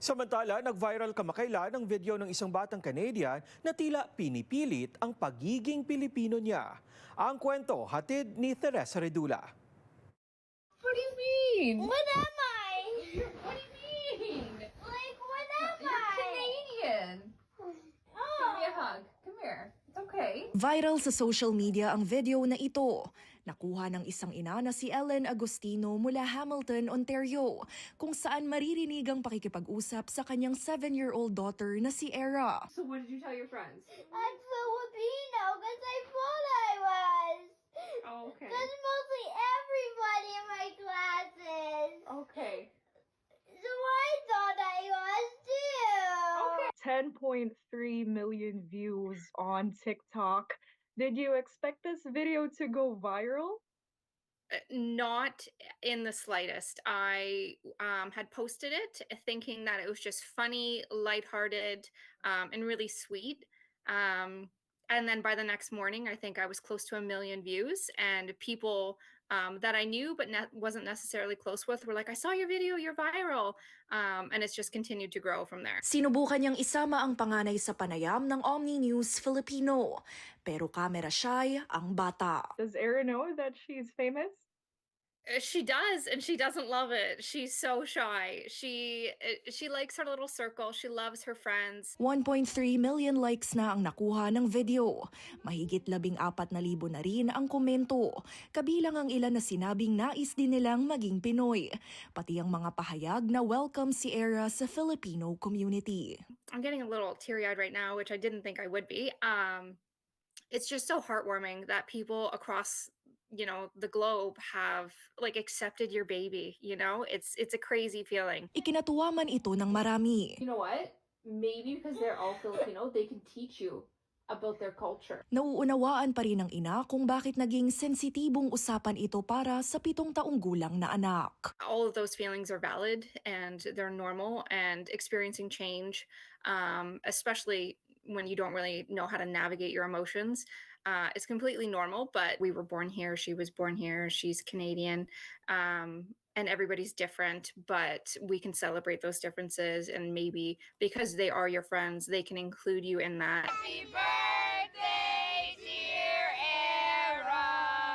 Samantala, nag-viral kamakailan ang video ng isang batang Canadian na tila pinipilit ang pagiging Pilipino niya. Ang kwento, hatid ni Teresa Redula. What do you mean? What am I? What do you mean? Like, what am You're I? Canadian. Give me a hug. Come here. It's okay. Viral sa social media ang video na ito. Nakuha ng isang ina na si Ellen Agostino mula Hamilton, Ontario, kung saan maririnig ang pakikipag-usap sa kanyang 7-year-old daughter na si Era. So what did you tell your friends? I'm Filipino because I thought I was. Oh, okay. Because mostly everybody in my classes. Okay. So I thought I was too. 10.3 million views on TikTok. Did you expect this video to go viral? Not in the slightest. I had posted it thinking that it was just funny, lighthearted, and really sweet. And then by the next morning, I think I was close to 1 million views, and people that I knew but wasn't necessarily close with were like, "I saw your video, you're viral," and it's just continued to grow from there. Sinubukan niyang isama ang panganay sa panayam ng Omni News Filipino, pero camera shy ang bata. Does Era know that she's famous? She does, and she doesn't love it. She's so shy. She likes her little circle. She loves her friends. 1.3 million likes na ang nakuha ng video. Mahigit 14,000 na rin ang komento. Kabilang ang ilan na sinabing nais din nilang maging Pinoy. Pati ang mga pahayag na welcome si Era sa Filipino community. I'm getting a little teary-eyed right now, which I didn't think I would be. It's just so heartwarming that people across the globe have accepted your baby. It's a crazy feeling. Ikinatuwa man ito ng marami. You know what? Maybe because they're all Filipino, they can teach you about their culture. Nauunawaan pa rin ng ina kung bakit naging sensitibong usapan ito para sa 7 taong gulang na anak. All of those feelings are valid and they're normal, and experiencing change, especially when you don't really know how to navigate your emotions, is completely normal. But we were born here, she was born here, she's Canadian, and everybody's different, but we can celebrate those differences, and maybe because they are your friends, they can include you in that. Happy birthday, dear Era.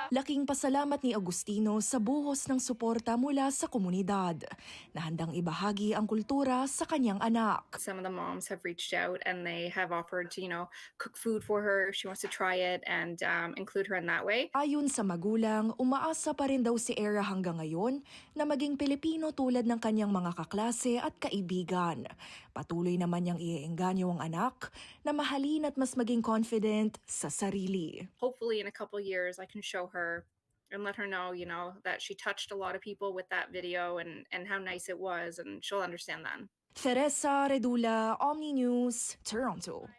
Laking pasalamat ni Agustino sa buhos ng suporta mula sa komunidad na handang ibahagi ang kultura sa kanyang anak. Some of the moms have reached out and they have offered to, cook food for her if she wants to try it, and include her in that way. Ayon sa magulang, umaasa pa rin daw si Era hanggang ngayon na maging Pilipino tulad ng kanyang mga kaklase at kaibigan. Patuloy naman niyang iengganyo ang anak na mahalin at mas maging confident sa sarili. Hopefully in a couple years I can show her and let her know, that she touched a lot of people with that video, and how nice it was, and she'll understand then. Teresa Redula, Omni News, Toronto.